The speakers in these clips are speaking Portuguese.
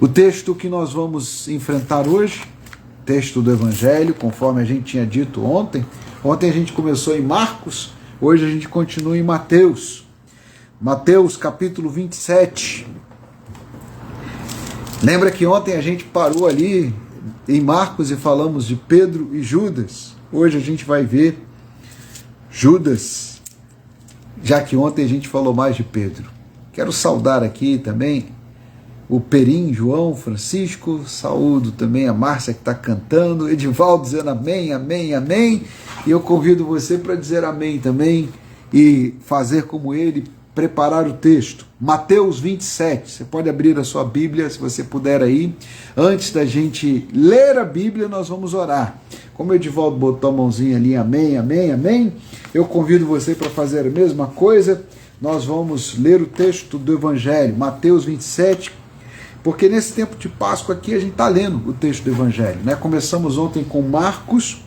O texto que nós vamos enfrentar hoje, texto do Evangelho, conforme a gente tinha dito ontem. Ontem a gente começou em Marcos, hoje a gente continua em Mateus. Mateus capítulo 27. Lembra que ontem a gente parou ali em Marcos e falamos de Pedro e Judas. Hoje a gente vai ver Judas, já que ontem a gente falou mais de Pedro. Quero saudar aqui também o Perim, João, Francisco, saúdo também a Márcia que está cantando, Edivaldo dizendo amém, amém, amém, e eu convido você para dizer amém também e fazer como ele, preparar o texto. Mateus 27, você pode abrir a sua Bíblia, se você puder aí. Antes da gente ler a Bíblia, nós vamos orar. Como o Edivaldo botou a mãozinha ali, amém, amém, amém, eu convido você para fazer a mesma coisa. Nós vamos ler o texto do Evangelho, Mateus 27, porque nesse tempo de Páscoa aqui a gente está lendo o texto do Evangelho, né? Começamos ontem com Marcos,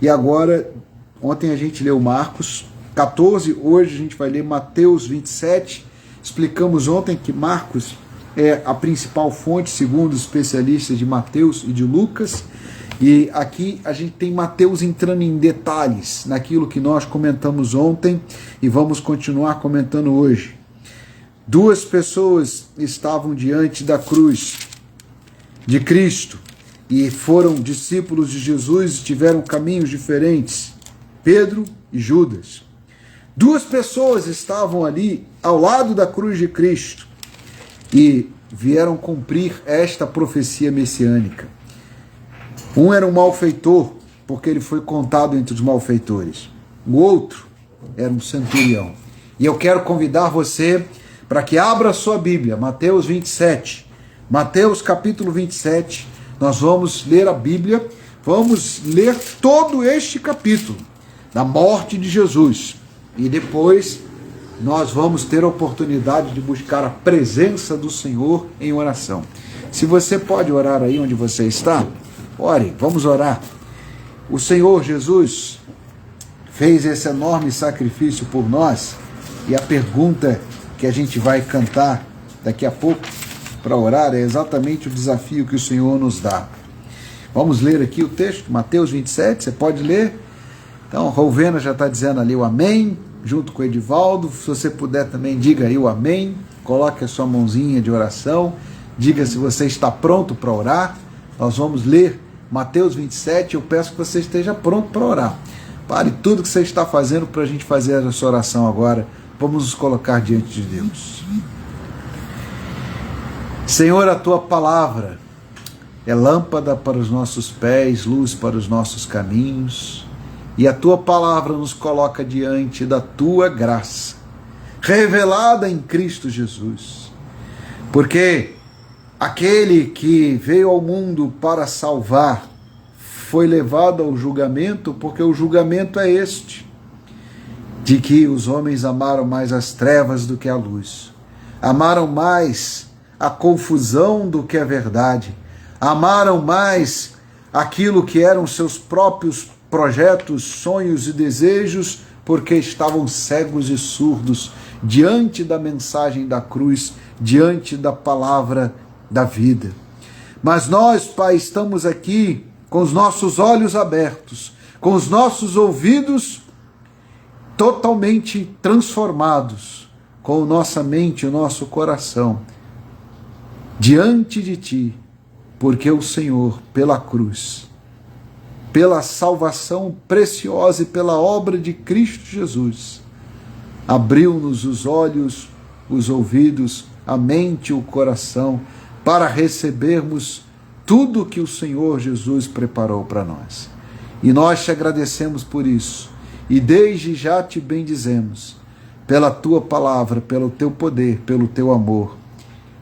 e agora, ontem a gente leu Marcos 14, hoje a gente vai ler Mateus 27, explicamos ontem que Marcos é a principal fonte, segundo os especialistas de Mateus e de Lucas, e aqui a gente tem Mateus entrando em detalhes naquilo que nós comentamos ontem, e vamos continuar comentando hoje. Duas pessoas estavam diante da cruz de Cristo e foram discípulos de Jesus e tiveram caminhos diferentes, Pedro e Judas. Duas pessoas estavam ali ao lado da cruz de Cristo e vieram cumprir esta profecia messiânica. Um era um malfeitor, porque ele foi contado entre os malfeitores. O outro era um centurião. E eu quero convidar você para que abra a sua Bíblia, Mateus 27. Mateus capítulo 27, nós vamos ler a Bíblia, vamos ler todo este capítulo da morte de Jesus. E depois nós vamos ter a oportunidade de buscar a presença do Senhor em oração. Se você pode orar aí onde você está, ore, vamos orar. O Senhor Jesus fez esse enorme sacrifício por nós, e a pergunta que a gente vai cantar daqui a pouco para orar é exatamente o desafio que o Senhor nos dá. Vamos ler aqui o texto, Mateus 27, você pode ler? Então, Rovena já está dizendo ali o amém, junto com o Edivaldo. Se você puder também, diga aí o amém, coloque a sua mãozinha de oração, diga se você está pronto para orar. Nós vamos ler Mateus 27, eu peço que você esteja pronto para orar. Pare tudo que você está fazendo para a gente fazer essa oração agora. Vamos nos colocar diante de Deus. Senhor, a tua palavra é lâmpada para os nossos pés, luz para os nossos caminhos, e a tua palavra nos coloca diante da tua graça, revelada em Cristo Jesus. Porque aquele que veio ao mundo para salvar foi levado ao julgamento, porque o julgamento é este, de que os homens amaram mais as trevas do que a luz, amaram mais a confusão do que a verdade, amaram mais aquilo que eram seus próprios projetos, sonhos e desejos, porque estavam cegos e surdos diante da mensagem da cruz, diante da palavra da vida. Mas nós, Pai, estamos aqui com os nossos olhos abertos, com os nossos ouvidos totalmente transformados, com nossa mente e o nosso coração diante de Ti, porque o Senhor, pela cruz, pela salvação preciosa e pela obra de Cristo Jesus, abriu-nos os olhos, os ouvidos, a mente e o coração para recebermos tudo que o Senhor Jesus preparou para nós. E nós te agradecemos por isso. E desde já te bendizemos pela tua palavra, pelo teu poder, pelo teu amor.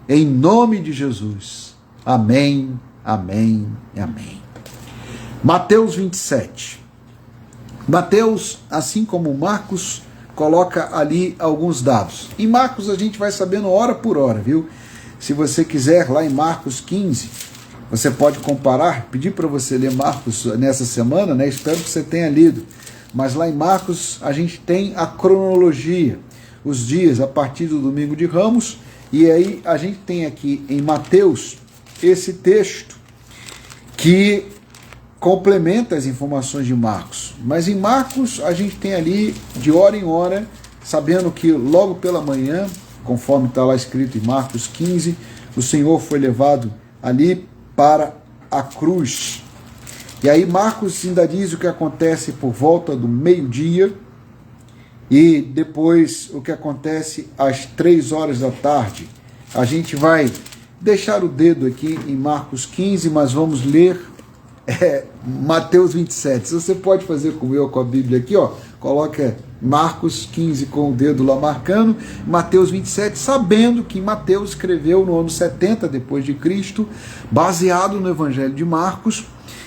Em nome de Jesus. Amém, amém e amém. Mateus 27. Mateus, assim como Marcos, coloca ali alguns dados. Em Marcos a gente vai sabendo hora por hora, viu? Se você quiser, lá em Marcos 15, você pode comparar, pedir para você ler Marcos nessa semana, né? Espero que você tenha lido. Mas lá em Marcos a gente tem a cronologia, os dias a partir do domingo de Ramos, e aí a gente tem aqui em Mateus esse texto que complementa as informações de Marcos. Mas em Marcos a gente tem ali, de hora em hora, sabendo que logo pela manhã, conforme está lá escrito em Marcos 15, o Senhor foi levado ali para a cruz. E aí Marcos ainda diz o que acontece por volta do meio-dia e depois o que acontece às 3 horas da tarde. A gente vai deixar o dedo aqui em Marcos 15, mas vamos ler Mateus 27. Se você pode fazer como eu com a Bíblia aqui, ó, coloca Marcos 15 com o dedo lá marcando, Mateus 27, sabendo que Mateus escreveu no ano 70 depois de Cristo, baseado no Evangelho de Marcos,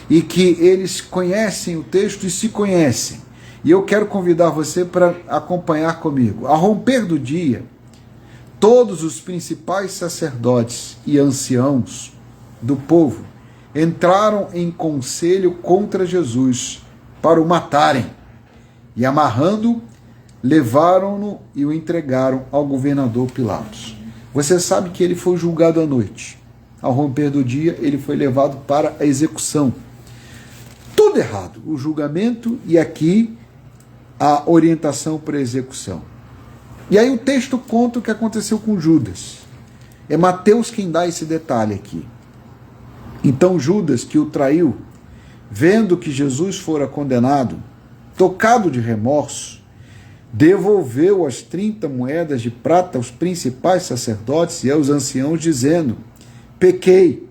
e que eles conhecem o texto e se conhecem. E eu quero convidar você para acompanhar comigo. Ao romper do dia, todos os principais sacerdotes e anciãos do povo entraram em conselho contra Jesus para o matarem, e amarrando-o, levaram-no e o entregaram ao governador Pilatos. Você sabe que ele foi julgado à noite. Ao romper do dia, ele foi levado para a execução. Tudo errado, o julgamento e aqui a orientação para a execução. E aí o texto conta o que aconteceu com Judas. É Mateus quem dá esse detalhe aqui. Então Judas, que o traiu, vendo que Jesus fora condenado, tocado de remorso, devolveu as 30 moedas de prata aos principais sacerdotes e aos anciãos, dizendo: pequei,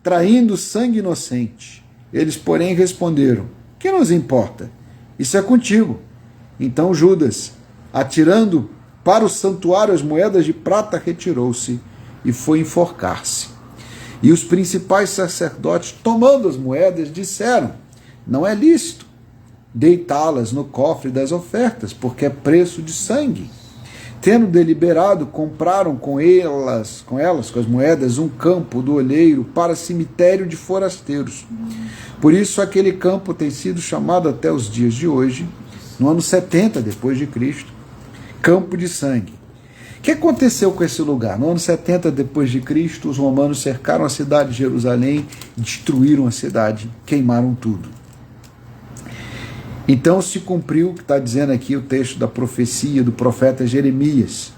traindo sangue inocente. Eles, porém, responderam: que nos importa? Isso é contigo. Então Judas, atirando para o santuário as moedas de prata, retirou-se e foi enforcar-se. E os principais sacerdotes, tomando as moedas, disseram: não é lícito deitá-las no cofre das ofertas, porque é preço de sangue. Tendo deliberado, compraram com as moedas, um campo do olheiro para cemitério de forasteiros. Por isso aquele campo tem sido chamado até os dias de hoje, no ano 70 depois de Cristo, Campo de Sangue. O que aconteceu com esse lugar? No ano 70 depois de Cristo, os romanos cercaram a cidade de Jerusalém, destruíram a cidade, queimaram tudo. Então se cumpriu o que está dizendo aqui o texto da profecia do profeta Jeremias.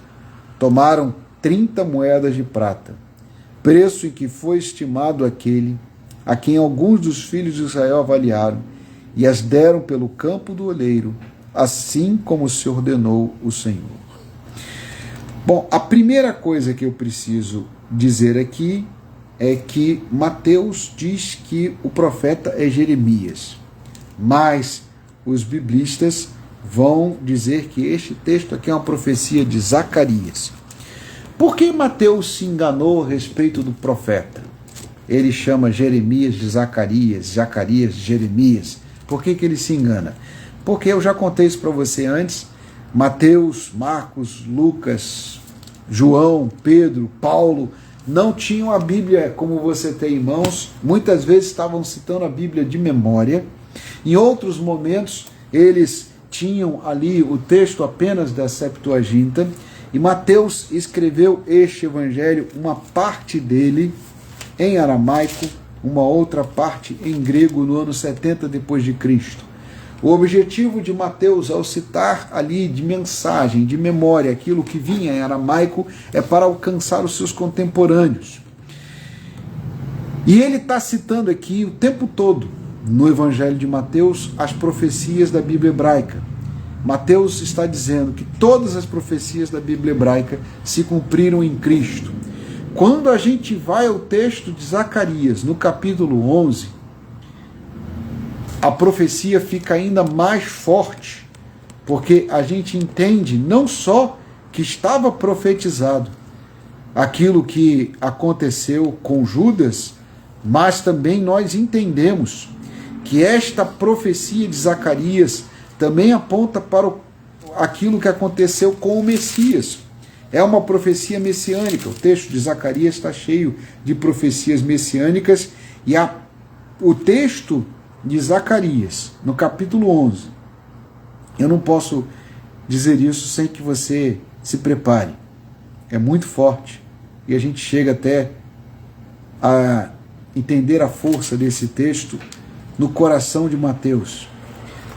Tomaram 30 moedas de prata, preço em que foi estimado aquele a quem alguns dos filhos de Israel avaliaram, e as deram pelo campo do oleiro, assim como se ordenou o Senhor. Bom, a primeira coisa que eu preciso dizer aqui é que Mateus diz que o profeta é Jeremias, mas os biblistas vão dizer que este texto aqui é uma profecia de Zacarias. Por que Mateus se enganou a respeito do profeta? Ele chama Jeremias de Zacarias, Zacarias de Jeremias. Por que ele se engana? Porque eu já contei isso para você antes. Mateus, Marcos, Lucas, João, Pedro, Paulo não tinham a Bíblia como você tem em mãos. Muitas vezes estavam citando a Bíblia de memória. Em outros momentos, eles tinham ali o texto apenas da Septuaginta, e Mateus escreveu este evangelho, uma parte dele em aramaico, uma outra parte em grego, no ano 70 depois de Cristo. O objetivo de Mateus, ao citar ali de mensagem, de memória, aquilo que vinha em aramaico, é para alcançar os seus contemporâneos. E ele está citando aqui o tempo todo, no Evangelho de Mateus, as profecias da Bíblia hebraica. Mateus está dizendo que todas as profecias da Bíblia hebraica se cumpriram em Cristo. Quando a gente vai ao texto de Zacarias, no capítulo 11, a profecia fica ainda mais forte, porque a gente entende não só que estava profetizado aquilo que aconteceu com Judas, mas também nós entendemos que esta profecia de Zacarias também aponta para aquilo que aconteceu com o Messias. É uma profecia messiânica. O texto de Zacarias está cheio de profecias messiânicas, e o texto de Zacarias, no capítulo 11, eu não posso dizer isso sem que você se prepare. É muito forte, e a gente chega até a entender a força desse texto no coração de Mateus,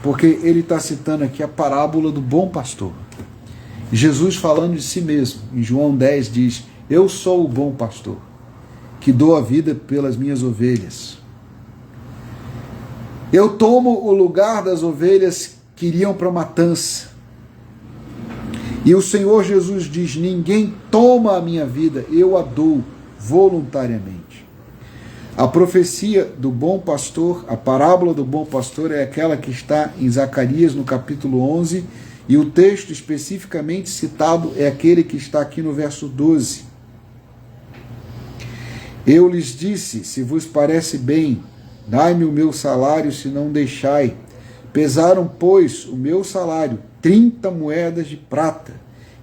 porque ele está citando aqui a parábola do bom pastor. Jesus falando de si mesmo, em João 10 diz: eu sou o bom pastor, que dou a vida pelas minhas ovelhas. Eu tomo o lugar das ovelhas que iriam para a matança. E o Senhor Jesus diz: ninguém toma a minha vida, eu a dou voluntariamente. A profecia do bom pastor, a parábola do bom pastor, é aquela que está em Zacarias, no capítulo 11, e o texto especificamente citado é aquele que está aqui no verso 12. Eu lhes disse: se vos parece bem, dai-me o meu salário, se não deixai. Pesaram, pois, o meu salário, 30 moedas de prata.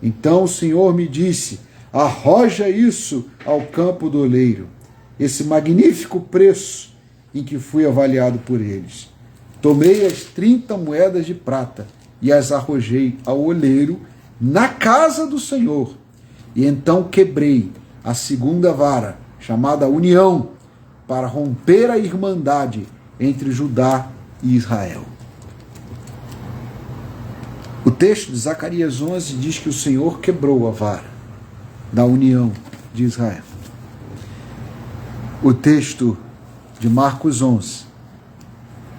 Então o Senhor me disse: arroja isso ao campo do oleiro, esse magnífico preço em que fui avaliado por eles. Tomei as 30 moedas de prata e as arrojei ao oleiro na casa do Senhor. E então quebrei a segunda vara, chamada união, para romper a irmandade entre Judá e Israel. O texto de Zacarias 11 diz que o Senhor quebrou a vara da união de Israel. O texto de Marcos 11,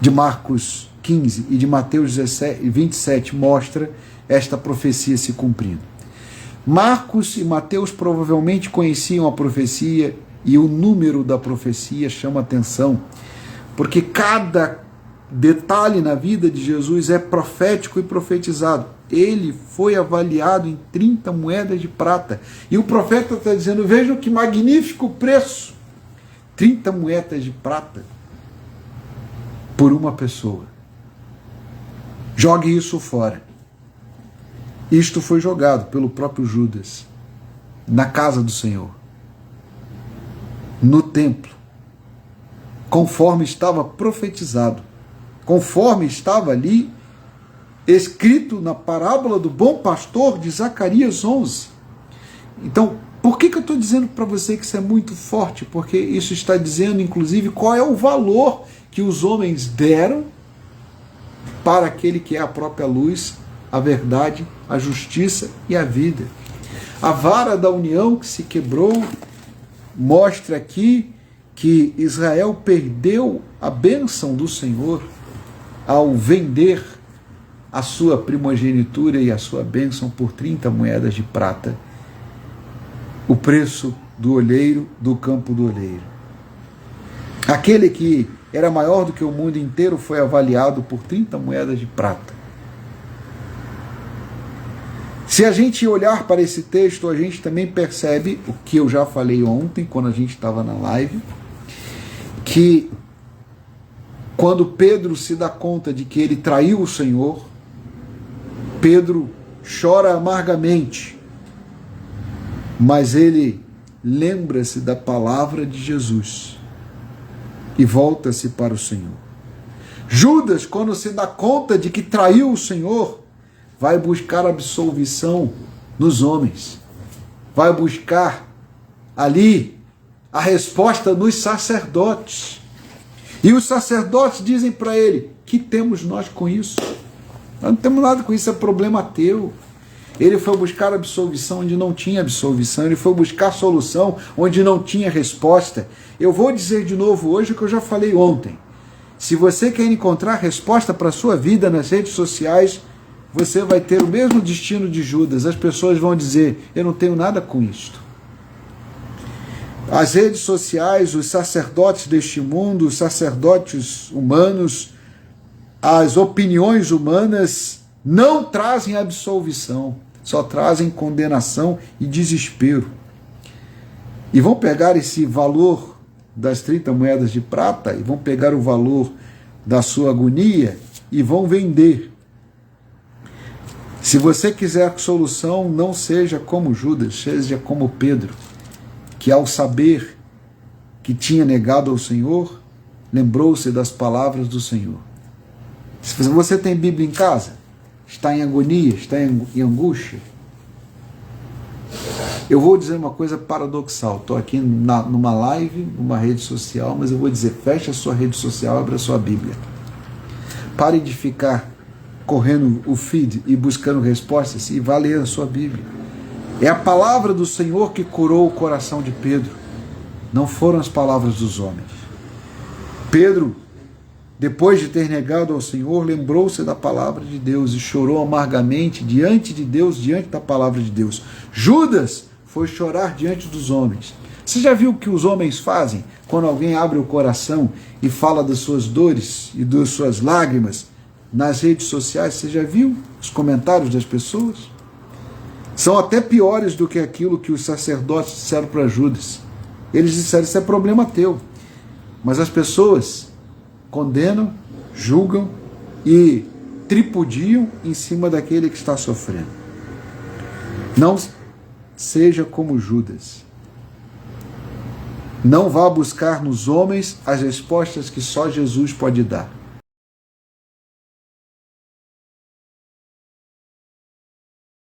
de Marcos 15 e de Mateus 27 mostra esta profecia se cumprindo. Marcos e Mateus provavelmente conheciam a profecia, e o número da profecia chama atenção, porque cada detalhe na vida de Jesus é profético e profetizado. Ele foi avaliado em 30 moedas de prata. E o profeta está dizendo: vejam que magnífico preço. 30 moedas de prata por uma pessoa. Jogue isso fora. Isto foi jogado pelo próprio Judas na casa do Senhor, no templo, conforme estava profetizado, conforme estava ali escrito na parábola do bom pastor de Zacarias 11. Então, por que eu estou dizendo para você que isso é muito forte? Porque isso está dizendo, inclusive, qual é o valor que os homens deram para aquele que é a própria luz, a verdade, a justiça e a vida. A vara da união que se quebrou mostra aqui que Israel perdeu a bênção do Senhor ao vender a sua primogenitura e a sua bênção por 30 moedas de prata, o preço do olheiro, do campo do olheiro. Aquele que era maior do que o mundo inteiro foi avaliado por 30 moedas de prata. Se a gente olhar para esse texto, a gente também percebe o que eu já falei ontem, quando a gente estava na live, que quando Pedro se dá conta de que ele traiu o Senhor, Pedro chora amargamente, mas ele lembra-se da palavra de Jesus e volta-se para o Senhor. Judas, quando se dá conta de que traiu o Senhor, vai buscar absolvição nos homens, vai buscar ali a resposta nos sacerdotes. E os sacerdotes dizem para ele: que temos nós com isso? Nós não temos nada com isso, é problema teu. Ele foi buscar absolvição onde não tinha absolvição, ele foi buscar solução onde não tinha resposta. Eu vou dizer de novo hoje o que eu já falei ontem. Se você quer encontrar resposta para a sua vida nas redes sociais, você vai ter o mesmo destino de Judas. As pessoas vão dizer: eu não tenho nada com isto. As redes sociais, os sacerdotes deste mundo, os sacerdotes humanos, as opiniões humanas não trazem absolvição, só trazem condenação e desespero. E vão pegar esse valor das 30 moedas de prata, e vão pegar o valor da sua agonia e vão vender. Se você quiser solução, não seja como Judas, seja como Pedro, que ao saber que tinha negado ao Senhor, lembrou-se das palavras do Senhor. Se você tem Bíblia em casa, está em agonia, está em angústia, Eu vou dizer uma coisa paradoxal. Estou aqui numa live, numa rede social, mas eu vou dizer, feche a sua rede social, abra a sua Bíblia. Pare de ficar correndo o feed e buscando respostas e vá ler a sua Bíblia. É a palavra do Senhor que curou o coração de Pedro. Não foram as palavras dos homens. Pedro, depois de ter negado ao Senhor, lembrou-se da palavra de Deus e chorou amargamente diante de Deus, diante da palavra de Deus. Judas foi chorar diante dos homens. Você já viu o que os homens fazem quando alguém abre o coração e fala das suas dores e das suas lágrimas nas redes sociais? Você já viu os comentários das pessoas? São até piores do que aquilo que os sacerdotes disseram para Judas. Eles disseram, isso é problema teu. Mas as pessoas condenam, julgam e tripudiam em cima daquele que está sofrendo. Não seja como Judas. Não vá buscar nos homens as respostas que só Jesus pode dar.